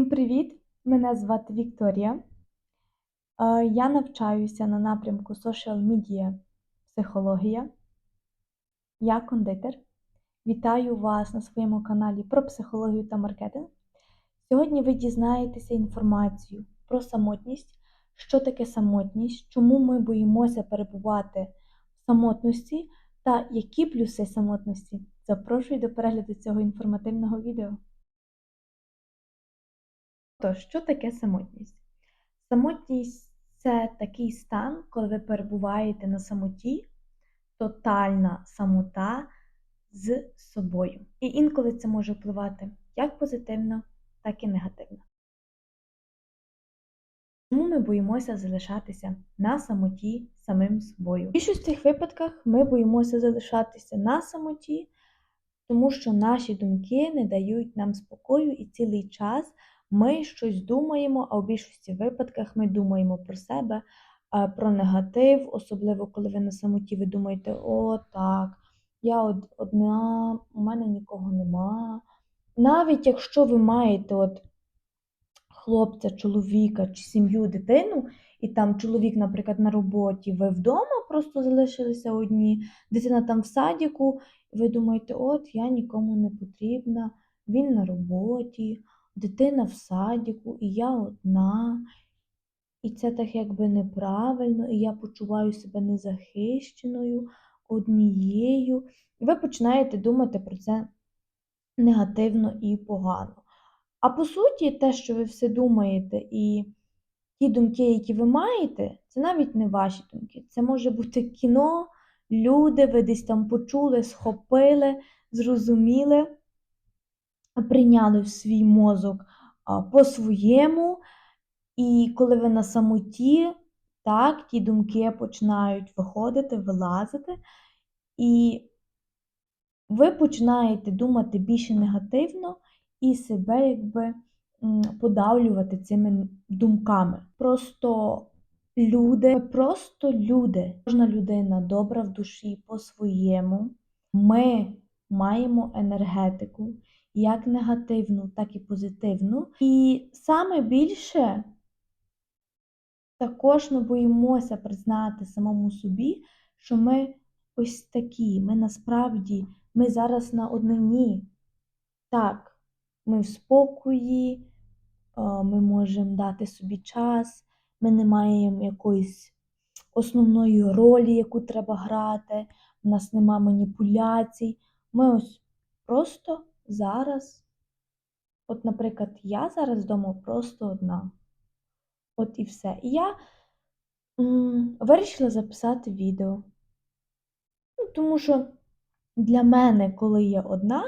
Всім привіт! Мене звати Вікторія. Я навчаюся на напрямку Social Media Психологія. Я кондитер. Вітаю вас на своєму каналі про психологію та маркетинг. Сьогодні ви дізнаєтеся інформацію про самотність, що таке самотність, чому ми боїмося перебувати в самотності та які плюси самотності. Запрошую до перегляду цього інформативного відео. Тож, що таке самотність? Самотність – це такий стан, коли ви перебуваєте на самоті, тотальна самота з собою. І інколи це може впливати як позитивно, так і негативно. Чому ми боїмося залишатися на самоті самим собою? В більшості випадках ми боїмося залишатися на самоті, тому що наші думки не дають нам спокою і цілий час ми щось думаємо, а в більшості випадках ми думаємо про себе, про негатив, особливо коли ви на самоті, ви думаєте, о, так, я одна, у мене нікого нема. Навіть якщо ви маєте хлопця, чоловіка чи сім'ю, дитину, і там чоловік, наприклад, на роботі, ви вдома просто залишилися одні, дитина там в садіку, і ви думаєте, от я нікому не потрібна, він на роботі, дитина в садіку, і я одна, і це так якби неправильно, і я почуваю себе незахищеною, однією. І ви починаєте думати про це негативно і погано. А по суті, те, що ви все думаєте, і ті думки, які ви маєте, це навіть не ваші думки. Це може бути кіно, люди, ви десь там почули, схопили, зрозуміли, прийняли в свій мозок по-своєму. І коли ви на самоті, так, ті думки починають виходити, вилазити, і ви починаєте думати більше негативно і себе якби подавлювати цими думками. Просто люди. Кожна людина добра в душі по-своєму. Ми маємо енергетику, як негативну, так і позитивну. І саме більше також ми боїмося признати самому собі, що ми ось такі, ми зараз на однині. Так, ми в спокої, ми можемо дати собі час, ми не маємо якоїсь основної ролі, яку треба грати, у нас нема маніпуляцій. Ми ось просто зараз, наприклад, я зараз вдома просто одна. От і все. І я вирішила записати відео. Тому що для мене, коли я одна,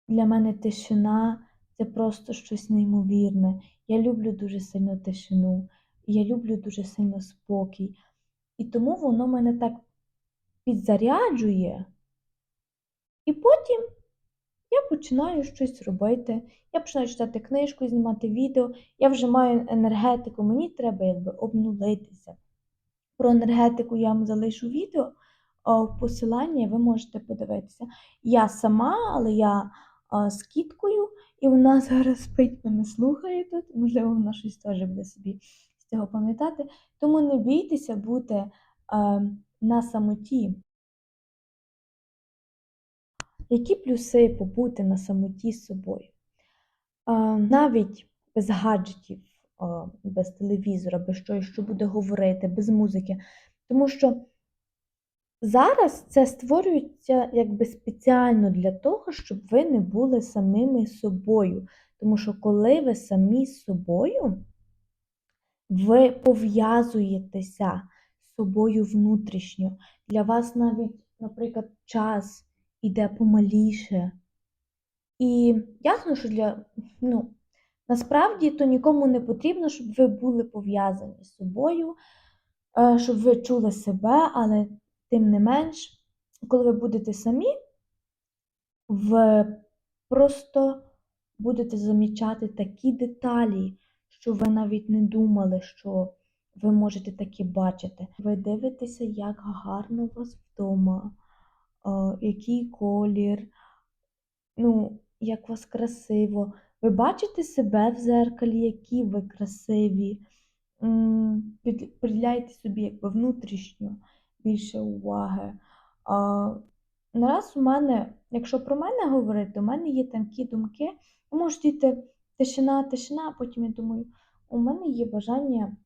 для мене тишина – це просто щось неймовірне. Я люблю дуже сильно тишину, я люблю дуже сильно спокій. І тому воно мене так підзаряджує. І потім я починаю щось робити. Я починаю читати книжку, знімати відео. Я вже маю енергетику, мені треба якби обнулитися. Про енергетику я вам залишу відео в посиланні, ви можете подивитися. Я сама, але я з кіткою, і вона зараз спить, мене слухає тут, можливо, вона щось теж буде собі з цього пам'ятати. Тому не бійтеся бути на самоті. Які плюси побути на самоті з собою? Навіть без гаджетів, без телевізора, без чогось, що буде говорити, без музики. Тому що зараз це створюється якби спеціально для того, щоб ви не були самими собою. Тому що коли ви самі з собою, ви пов'язуєтеся з собою внутрішньо. Для вас навіть, наприклад, час іде помаліше. І ясно, що насправді то нікому не потрібно, щоб ви були пов'язані з собою, щоб ви чули себе, але тим не менш, коли ви будете самі, ви просто будете замічати такі деталі, що ви навіть не думали, що ви можете такі бачити. Ви дивитеся, як гарно у вас вдома, який колір, як у вас красиво. Ви бачите себе в дзеркалі, які ви красиві, приділяєте собі якби внутрішньо більше уваги. Нараз у мене, якщо про мене говорити, у мене є такі думки, можуть діти тишина, а потім я думаю, у мене є бажання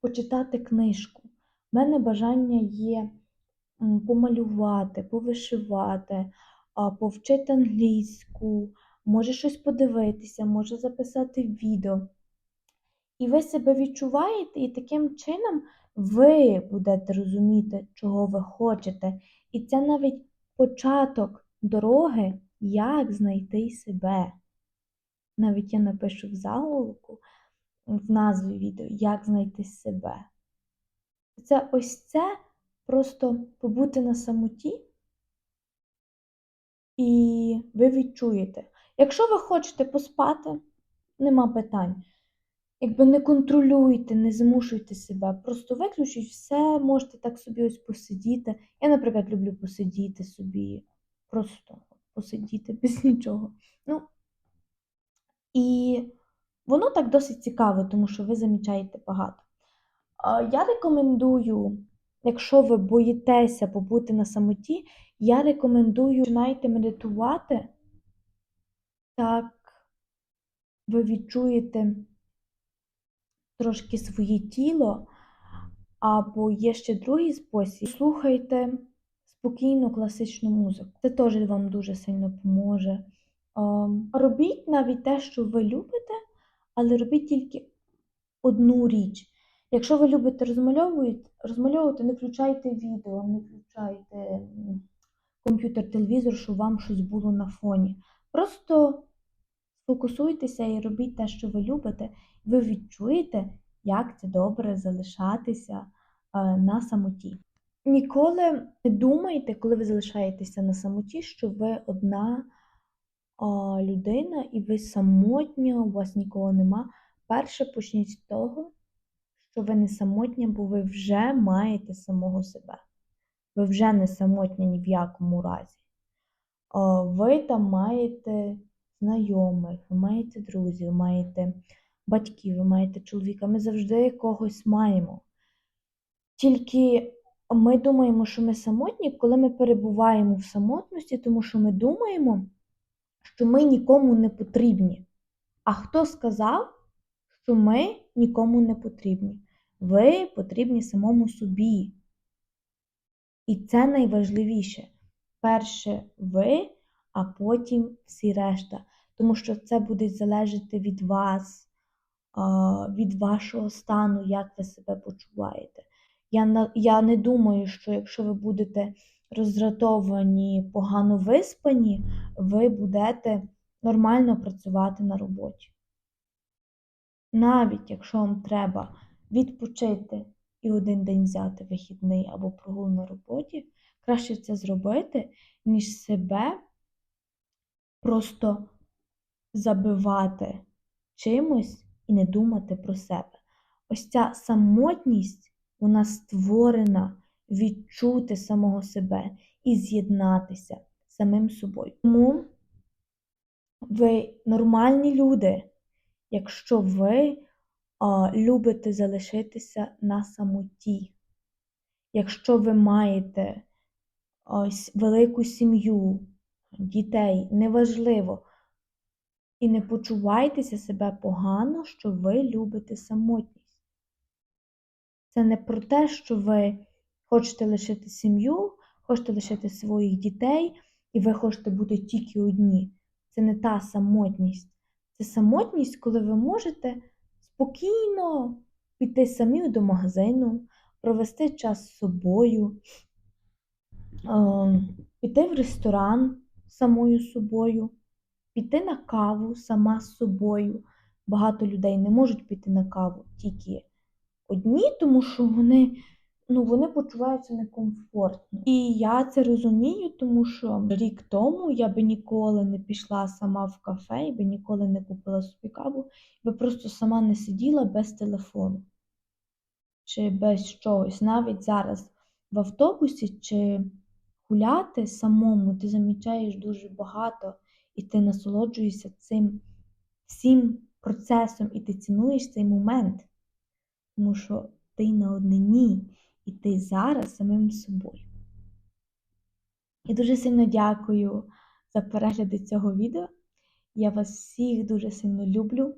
почитати книжку, у мене бажання є помалювати, повишивати, повчити англійську, може щось подивитися, може записати відео. І ви себе відчуваєте, і таким чином ви будете розуміти, чого ви хочете. І це навіть початок дороги, як знайти себе. Навіть я напишу в заголовку, в назві відео, як знайти себе. Це ось це просто побути на самоті, і ви відчуєте. Якщо ви хочете поспати, нема питань. Якби не контролюйте, не змушуйте себе, просто виключіть все, можете так собі ось посидіти. Я, наприклад, люблю посидіти собі, просто посидіти без нічого. І воно так досить цікаво, тому що ви замічаєте багато. Я рекомендую, якщо ви боїтеся побути на самоті, я рекомендую починайте медитувати, так ви відчуєте трошки своє тіло, або є ще другий спосіб. Слухайте спокійну класичну музику. Це теж вам дуже сильно поможе. Робіть навіть те, що ви любите, але робіть тільки одну річ. Якщо ви любите розмальовувати, не включайте відео, не включайте комп'ютер, телевізор, щоб вам щось було на фоні. Просто сфокусуйтеся і робіть те, що ви любите, і ви відчуєте, як це добре залишатися на самоті. Ніколи не думайте, коли ви залишаєтеся на самоті, що ви одна людина і ви самотня, у вас нікого нема. Перше почніть з того, що ви не самотня, бо ви вже маєте самого себе. Ви вже не самотня ні в якому разі. Ви там маєте знайомих, ви маєте друзів, ви маєте батьків, ви маєте чоловіка. Ми завжди когось маємо. Тільки ми думаємо, що ми самотні, коли ми перебуваємо в самотності, тому що ми думаємо, що ми нікому не потрібні. А хто сказав, що ми нікому не потрібні? Ви потрібні самому собі. І це найважливіше. Перше ви, а потім всі решта. Тому що це буде залежати від вас, від вашого стану, як ви себе почуваєте. Я не думаю, що якщо ви будете роздратовані, погано виспані, ви будете нормально працювати на роботі. Навіть якщо вам треба відпочити і один день взяти вихідний або прогул на роботі, краще це зробити, ніж себе просто забивати чимось і не думати про себе. Ось ця самотність, вона створена відчути самого себе і з'єднатися з самим собою. Тому ви нормальні люди, якщо ви любите залишитися на самоті. Якщо ви маєте велику сім'ю, дітей, неважливо, і не почувайтеся себе погано, що ви любите самотність. Це не про те, що ви хочете лишити сім'ю, хочете лишити своїх дітей, і ви хочете бути тільки одні. Це не та самотність. Це самотність, коли ви можете спокійно піти самі до магазину, провести час з собою, піти в ресторан самою собою, піти на каву сама з собою. Багато людей не можуть піти на каву тільки одні, тому що вони почуваються некомфортно. І я це розумію, тому що рік тому я би ніколи не пішла сама в кафе, і би ніколи не купила собі каву, би просто сама не сиділа без телефону чи без чогось. Навіть зараз в автобусі чи гуляти самому, ти замічаєш дуже багато, і ти насолоджуєшся цим всім процесом і ти цінуєш цей момент, тому що ти наоднині і ти зараз самим собою. Я дуже сильно дякую за перегляди цього відео. Я вас всіх дуже сильно люблю.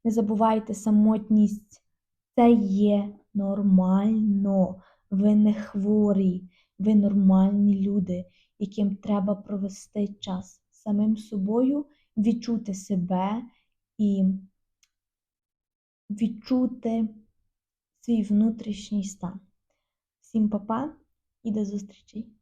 Не забувайте, самотність – це є нормально. Ви не хворі, ви нормальні люди, яким треба провести час з самим собою, відчути себе і відчути свій внутрішній стан. Всім па-па і до зустрічі!